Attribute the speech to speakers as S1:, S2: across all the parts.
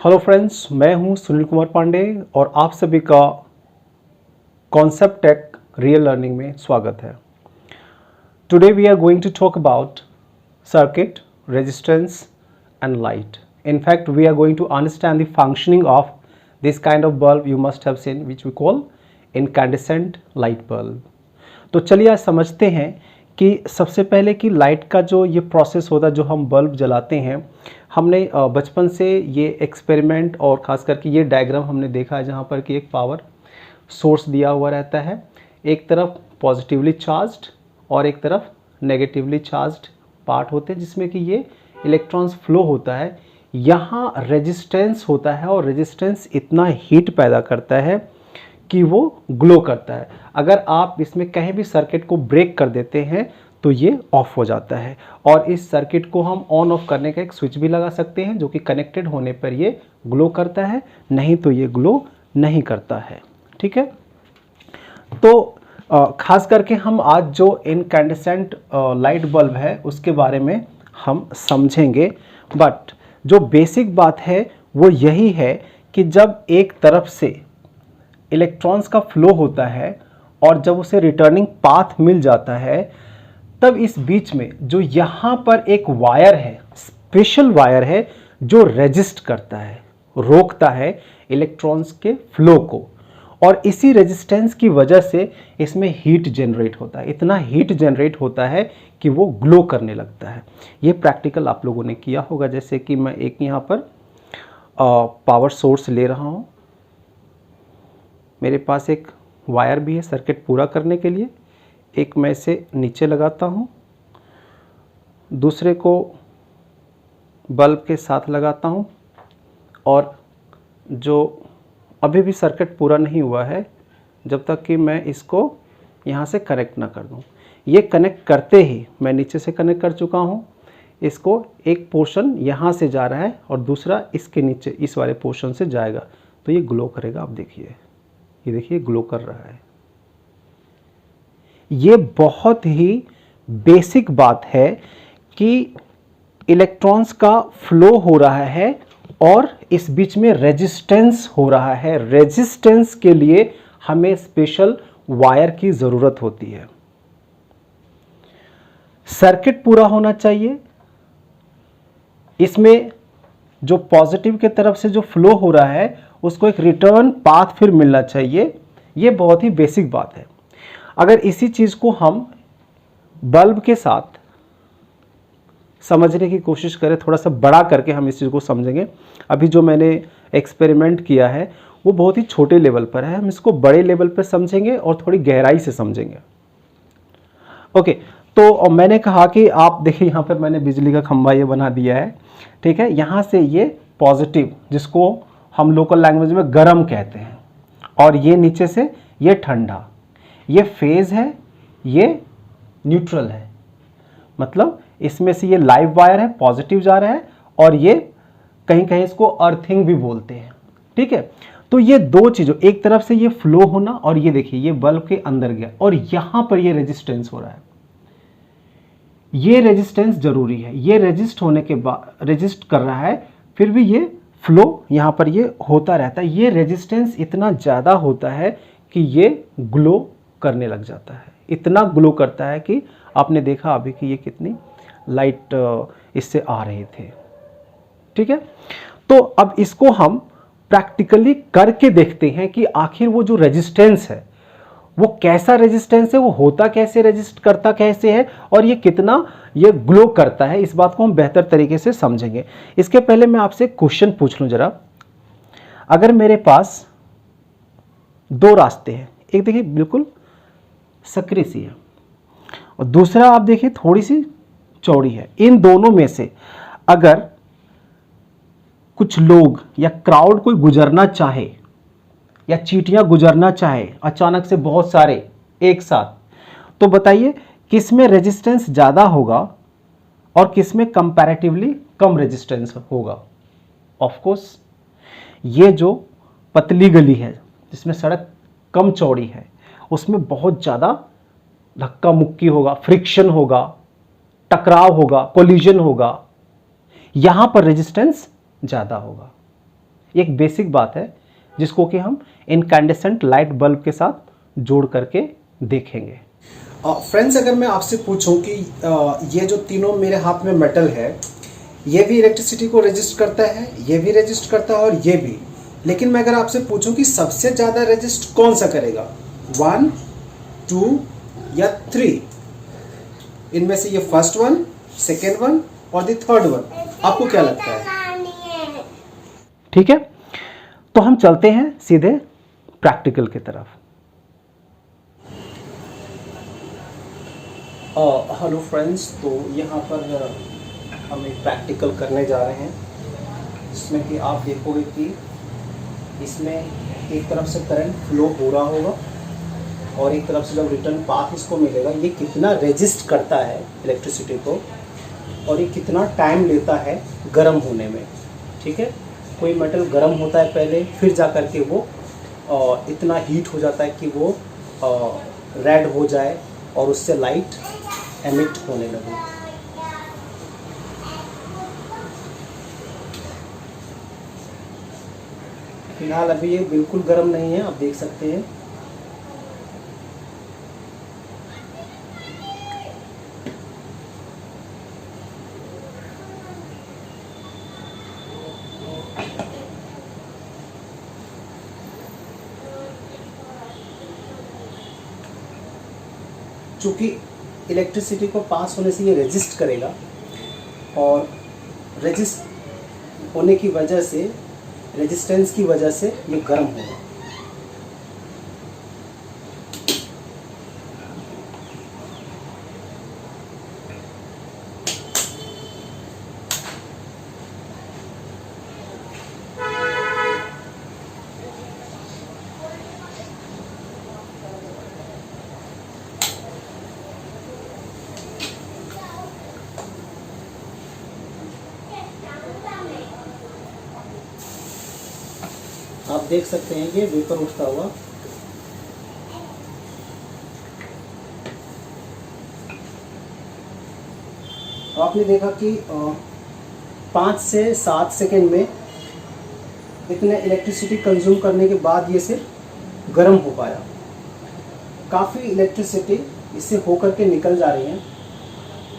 S1: Hello friends, मैं हूं सुनील कुमार पांडे और आप सभी का कॉन्सेप्ट टेक रियल लर्निंग में स्वागत है। Today we are going to talk about circuit, resistance and light. In fact, we are going to understand the functioning of this kind of bulb you must have seen, which we call incandescent light bulb. तो चलिए आज समझते हैं कि सबसे पहले कि light का जो ये प्रोसेस होता है, जो हम बल्ब जलाते हैं, हमने बचपन से ये एक्सपेरिमेंट और ख़ास करके ये डायग्राम हमने देखा है जहाँ पर कि एक पावर सोर्स दिया हुआ रहता है, एक तरफ पॉजिटिवली चार्ज्ड और एक तरफ नेगेटिवली चार्ज्ड पार्ट होते हैं जिसमें कि ये इलेक्ट्रॉन्स फ्लो होता है। यहाँ रेजिस्टेंस होता है और रेजिस्टेंस इतना हीट पैदा करता है कि वो ग्लो करता है। अगर आप इसमें कहीं भी सर्किट को ब्रेक कर देते हैं तो ये ऑफ हो जाता है और इस सर्किट को हम ऑन ऑफ करने का एक स्विच भी लगा सकते हैं जो कि कनेक्टेड होने पर ये ग्लो करता है, नहीं तो ये ग्लो नहीं करता है। ठीक है, तो खास करके हम आज जो इनकैंडेसेंट लाइट बल्ब है उसके बारे में हम समझेंगे। बट जो बेसिक बात है वो यही है कि जब एक तरफ से इलेक्ट्रॉन्स का फ्लो होता है और जब उसे रिटर्निंग पाथ मिल जाता है, तब इस बीच में जो यहाँ पर एक वायर है, स्पेशल वायर है जो रेजिस्ट करता है, रोकता है इलेक्ट्रॉन्स के फ्लो को, और इसी रेजिस्टेंस की वजह से इसमें हीट जनरेट होता है। इतना हीट जनरेट होता है कि वो ग्लो करने लगता है। ये प्रैक्टिकल आप लोगों ने किया होगा, जैसे कि मैं एक यहाँ पर पावर सोर्स ले रहा हूँ, मेरे पास एक वायर भी है सर्किट पूरा करने के लिए, एक मैं इसे नीचे लगाता हूँ, दूसरे को बल्ब के साथ लगाता हूँ और जो अभी भी सर्किट पूरा नहीं हुआ है जब तक कि मैं इसको यहाँ से कनेक्ट ना कर दूँ। ये कनेक्ट करते ही मैं नीचे से कनेक्ट कर चुका हूँ, इसको एक पोर्शन यहाँ से जा रहा है और दूसरा इसके नीचे इस वाले पोर्शन से जाएगा, तो ये ग्लो करेगा। आप देखिए, ये देखिए ग्लो कर रहा है। ये बहुत ही बेसिक बात है कि इलेक्ट्रॉन्स का फ्लो हो रहा है और इस बीच में रेजिस्टेंस हो रहा है। रेजिस्टेंस के लिए हमें स्पेशल वायर की ज़रूरत होती है। सर्किट पूरा होना चाहिए, इसमें जो पॉजिटिव के तरफ से जो फ्लो हो रहा है उसको एक रिटर्न पाथ फिर मिलना चाहिए। ये बहुत ही बेसिक बात है। अगर इसी चीज़ को हम बल्ब के साथ समझने की कोशिश करें, थोड़ा सा बड़ा करके हम इस चीज़ को समझेंगे। अभी जो मैंने एक्सपेरिमेंट किया है वो बहुत ही छोटे लेवल पर है, हम इसको बड़े लेवल पर समझेंगे और थोड़ी गहराई से समझेंगे। ओके, तो मैंने कहा कि आप देखिए यहाँ पर मैंने बिजली का खंभा ये बना दिया है। ठीक है, यहाँ से ये पॉजिटिव, जिसको हम लोकल लैंग्वेज में गरम कहते हैं, और ये नीचे से ये ठंडा, ये फेज है, ये न्यूट्रल है। मतलब इसमें से ये लाइव वायर है, पॉजिटिव जा रहा है, और ये कहीं कहीं इसको अर्थिंग भी बोलते हैं। ठीक है, तो ये दो चीज़ों, एक तरफ से ये फ्लो होना और ये देखिए ये बल्ब के अंदर गया और यहाँ पर ये रेजिस्टेंस हो रहा है। ये रेजिस्टेंस जरूरी है, ये रेजिस्ट होने के बाद रेजिस्ट कर रहा है, फिर भी ये फ्लो यहाँ पर ये होता रहता है। ये रेजिस्टेंस इतना ज़्यादा होता है कि ये ग्लो करने लग जाता है। इतना ग्लो करता है कि आपने देखा अभी कि ये कितनी लाइट इससे आ रहे थे। ठीक है, तो अब इसको हम प्रैक्टिकली करके देखते हैं कि आखिर वो जो रेजिस्टेंस है वो कैसा रेजिस्टेंस है, वो होता कैसे, रेजिस्ट करता कैसे है, और ये कितना ये ग्लो करता है। इस बात को हम बेहतर तरीके से समझेंगे। इसके पहले मैं आपसे क्वेश्चन पूछ लूं जरा। अगर मेरे पास दो रास्ते हैं, एक देखिए बिल्कुल सकरी सी है और दूसरा आप देखिए थोड़ी सी चौड़ी है, इन दोनों में से अगर कुछ लोग या क्राउड कोई गुजरना चाहे या चींटियां गुजरना चाहे अचानक से बहुत सारे एक साथ, तो बताइए किस में रेजिस्टेंस ज़्यादा होगा और किस में कंपैरेटिवली कम रेजिस्टेंस होगा। ऑफ कोर्स ये जो पतली गली है जिसमें सड़क कम चौड़ी है उसमें बहुत ज़्यादा धक्का मुक्की होगा, फ्रिक्शन होगा, टकराव होगा, कोलिजन होगा, यहां पर रेजिस्टेंस ज़्यादा होगा। एक बेसिक बात है जिसको कि हम इनकैंडेसेंट लाइट बल्ब के साथ जोड़ करके देखेंगे।
S2: फ्रेंड्स, अगर मैं आपसे पूछूं कि ये जो तीनों मेरे हाथ में मेटल है, ये भी इलेक्ट्रिसिटी को रेजिस्ट करता है, ये भी रेजिस्ट करता है और ये भी, लेकिन मैं अगर आपसे पूछूं कि सबसे ज़्यादा रेजिस्ट कौन सा करेगा, 1, 2 या 3, इनमें से ये फर्स्ट वन, सेकेंड वन और द थर्ड वन, आपको क्या लगता है?
S1: ठीक है, तो हम चलते हैं सीधे प्रैक्टिकल की तरफ।
S2: हेलो फ्रेंड्स, तो यहाँ पर हम एक प्रैक्टिकल करने जा रहे हैं जिसमें कि आप देखोगे कि इसमें एक तरफ से करंट फ्लो हो रहा होगा और एक तरफ से जब रिटर्न पाथ इसको मिलेगा, ये कितना रेजिस्ट करता है इलेक्ट्रिसिटी को और ये कितना टाइम लेता है गर्म होने में। ठीक है, कोई मेटल गर्म होता है पहले, फिर जा कर के वो इतना हीट हो जाता है कि वो रेड हो जाए और उससे लाइट एमिट होने लगे। फिलहाल अभी ये बिल्कुल गर्म नहीं है, आप देख सकते हैं। चूँकि इलेक्ट्रिसिटी को पास होने से ये रेजिस्ट करेगा और रेजिस्ट होने की वजह से, रेजिस्टेंस की वजह से ये गर्म होगा। आप देख सकते हैं ये वेपर उठता हुआ। आपने देखा कि 5 से 7 सेकेंड में इतने इलेक्ट्रिसिटी कंज्यूम करने के बाद ये सिर्फ गर्म हो पाया। काफ़ी इलेक्ट्रिसिटी इससे होकर के निकल जा रही है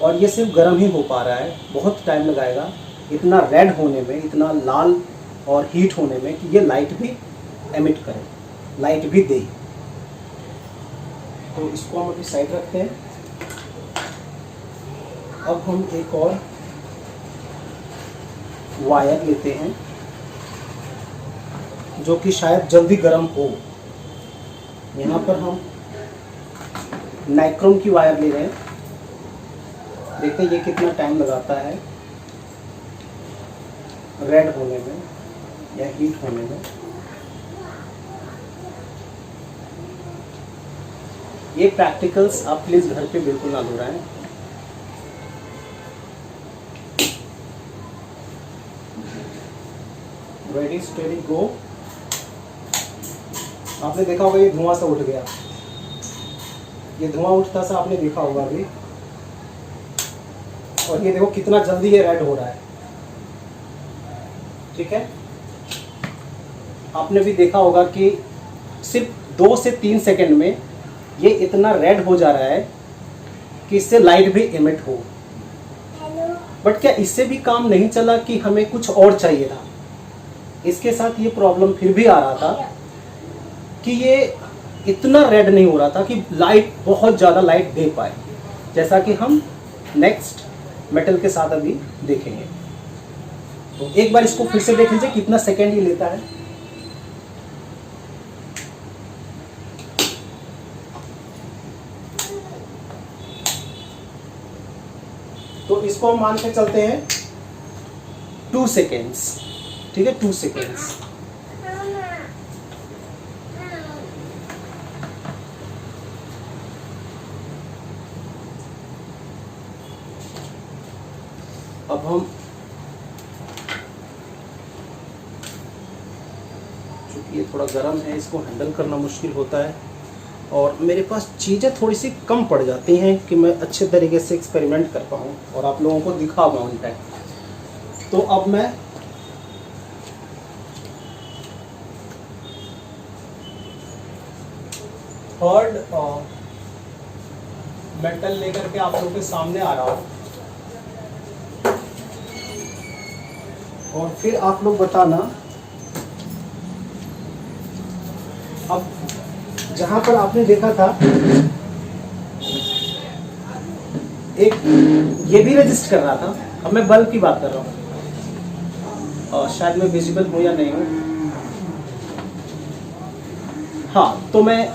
S2: और ये सिर्फ गर्म ही हो पा रहा है। बहुत टाइम लगाएगा इतना रेड होने में, इतना लाल और हीट होने में कि ये लाइट भी एमिट करे, लाइट भी दे। तो इसको हम अभी साइड रखते हैं। अब हम एक और वायर लेते हैं जो कि शायद जल्दी गर्म हो। यहाँ पर हम नाइक्रोम की वायर ले रहे हैं। देखते हैं ये कितना टाइम लगाता है रेड होने में या हीट होने में। ये प्रैक्टिकल्स आप प्लीज घर पे बिल्कुल ना दोहराएं। रेडी स्टेडी गो। आपने देखा होगा ये धुआं सा उठ गया, ये धुआं उठता सा आपने देखा होगा अभी। और ये देखो कितना जल्दी ये रेड हो रहा है। ठीक है, आपने भी देखा होगा कि सिर्फ 2 से 3 सेकंड में ये इतना रेड हो जा रहा है कि इससे लाइट भी एमिट हो। बट क्या इससे भी काम नहीं चला कि हमें कुछ और चाहिए था। इसके साथ ये प्रॉब्लम फिर भी आ रहा था कि ये इतना रेड नहीं हो रहा था कि लाइट, बहुत ज़्यादा लाइट दे पाए, जैसा कि हम नेक्स्ट मेटल के साथ अभी देखेंगे। तो एक बार इसको फिर से देख लीजिए कितना सेकेंड ये लेता है। तो इसको हम मान के चलते हैं 2 सेकेंड्स। ठीक है, 2 सेकेंड्स। अब हम, चूंकि ये थोड़ा गर्म है, इसको हैंडल करना मुश्किल होता है और मेरे पास चीज़ें थोड़ी सी कम पड़ जाती हैं कि मैं अच्छे तरीके से एक्सपेरिमेंट कर पाऊँ और आप लोगों को दिखा पाऊँ इनफैक्ट। तो अब मैं थर्ड मेटल लेकर के आप लोग के सामने आ रहा हूँ, और फिर आप लोग बताना। अब जहां पर आपने देखा था एक ये भी रजिस्ट कर रहा था, अब मैं बल्ब की बात कर रहा हूँ, शायद मैं विजिबल हूँ या नहीं हूँ। हाँ, तो मैं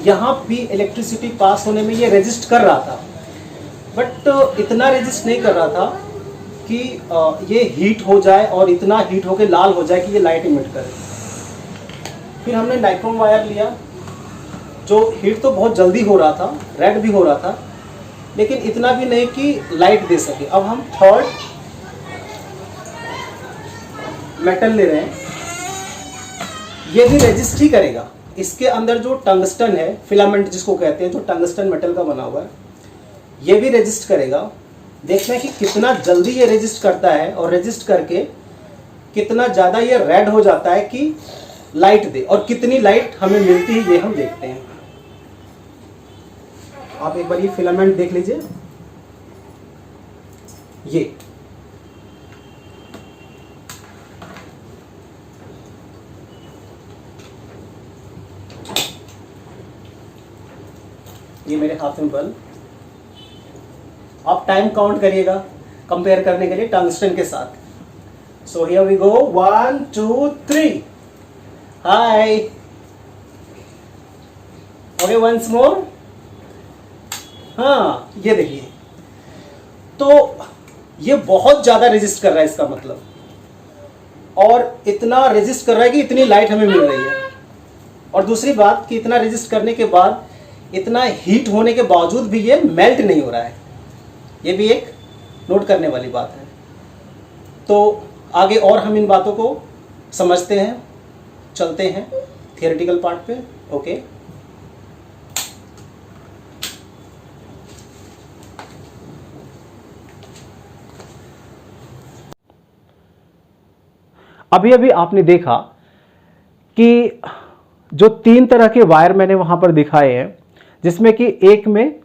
S2: यहाँ भी इलेक्ट्रिसिटी पास होने में ये रेजिस्ट कर रहा था, बट इतना रेजिस्ट नहीं कर रहा था कि ये हीट हो जाए और इतना हीट होके लाल हो जाए कि ये लाइट इमिट करे। फिर हमने नाइक्रोम वायर लिया, जो हीट तो बहुत जल्दी हो रहा था, रेड भी हो रहा था, लेकिन इतना भी नहीं कि लाइट दे सके। अब हम थर्ड मेटल ले रहे हैं, ये भी रेजिस्ट ही करेगा। इसके अंदर जो टंगस्टन है, फिलामेंट जिसको कहते हैं, जो टंगस्टन मेटल का बना हुआ है, ये भी रेजिस्ट करेगा। देखना है कि कितना जल्दी ये रेजिस्ट करता है, और रेजिस्ट करके कितना ज़्यादा ये रेड हो जाता है कि लाइट दे, और कितनी लाइट हमें मिलती है ये हम देखते हैं। आप एक बार ये फिलामेंट देख लीजिए, ये मेरे हाथ में बल्ब। आप टाइम काउंट करिएगा कंपेयर करने के लिए टंगस्टन के साथ। So here we go, 1 2 3। Hi, okay, once more. हाँ, ये देखिए, तो ये बहुत ज्यादा रेजिस्ट कर रहा है, इसका मतलब, और इतना रेजिस्ट कर रहा है कि इतनी लाइट हमें मिल रही है। और दूसरी बात कि इतना रेजिस्ट करने के बाद, इतना हीट होने के बावजूद भी ये मेल्ट नहीं हो रहा है। ये भी एक नोट करने वाली बात है। तो आगे और हम इन बातों को समझते हैं, चलते हैं थियोरेटिकल पार्ट पे। ओके,
S1: अभी अभी आपने देखा कि जो 3 तरह के वायर मैंने वहां पर दिखाए हैं, जिसमें कि एक में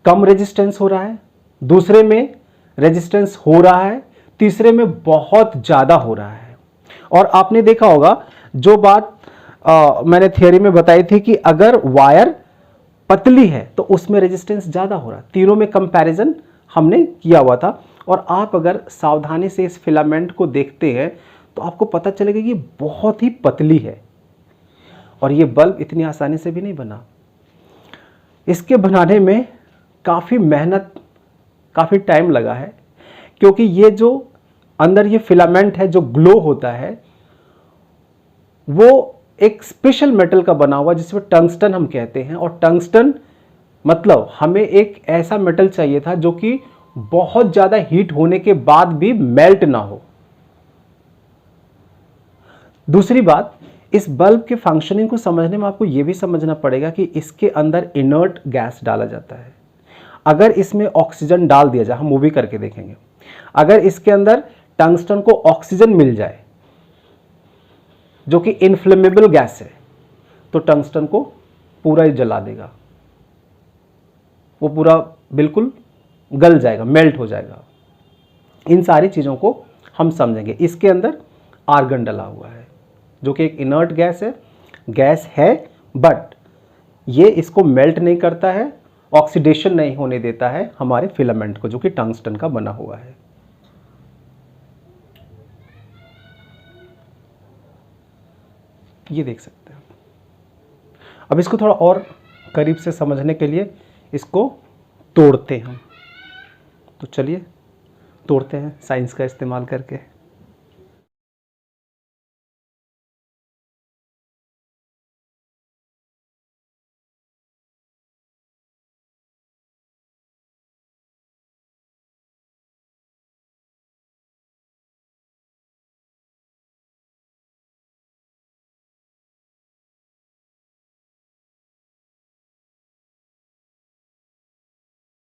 S1: कम रेजिस्टेंस हो रहा है, दूसरे में रेजिस्टेंस हो रहा है, तीसरे में बहुत ज़्यादा हो रहा है। और आपने देखा होगा जो बात मैंने थियोरी में बताई थी कि अगर वायर पतली है तो उसमें रेजिस्टेंस ज़्यादा हो रहा है। तीनों में कंपैरिजन हमने किया हुआ था। और आप अगर सावधानी से इस फिलामेंट को देखते हैं तो आपको पता चलेगा कि बहुत ही पतली है, और ये बल्ब इतनी आसानी से भी नहीं बना। इसके बनाने में काफ़ी मेहनत, काफ़ी टाइम लगा है, क्योंकि ये जो अंदर ये फिलामेंट है जो ग्लो होता है, वो एक स्पेशल मेटल का बना हुआ जिसमें टंगस्टन हम कहते हैं। और टंगस्टन मतलब हमें एक ऐसा मेटल चाहिए था जो कि बहुत ज़्यादा हीट होने के बाद भी मेल्ट ना हो। दूसरी बात, इस बल्ब के फंक्शनिंग को समझने में आपको यह भी समझना पड़ेगा कि इसके अंदर इनर्ट गैस डाला जाता है। अगर इसमें ऑक्सीजन डाल दिया जाए, हम मूवी करके देखेंगे, अगर इसके अंदर टंगस्टन को ऑक्सीजन मिल जाए जो कि इनफ्लेमेबल गैस है, तो टंगस्टन को पूरा ही जला देगा, वो पूरा बिल्कुल गल जाएगा, मेल्ट हो जाएगा। इन सारी चीज़ों को हम समझेंगे। इसके अंदर आर्गन डला हुआ है जो कि एक इनर्ट गैस है, बट ये इसको मेल्ट नहीं करता है, ऑक्सीडेशन नहीं होने देता है हमारे फिलामेंट को, जो कि टंगस्टन का बना हुआ है। ये देख सकते हैं। अब इसको थोड़ा और करीब से समझने के लिए इसको तोड़ते हैं हम। तो चलिए तोड़ते हैं साइंस का इस्तेमाल करके।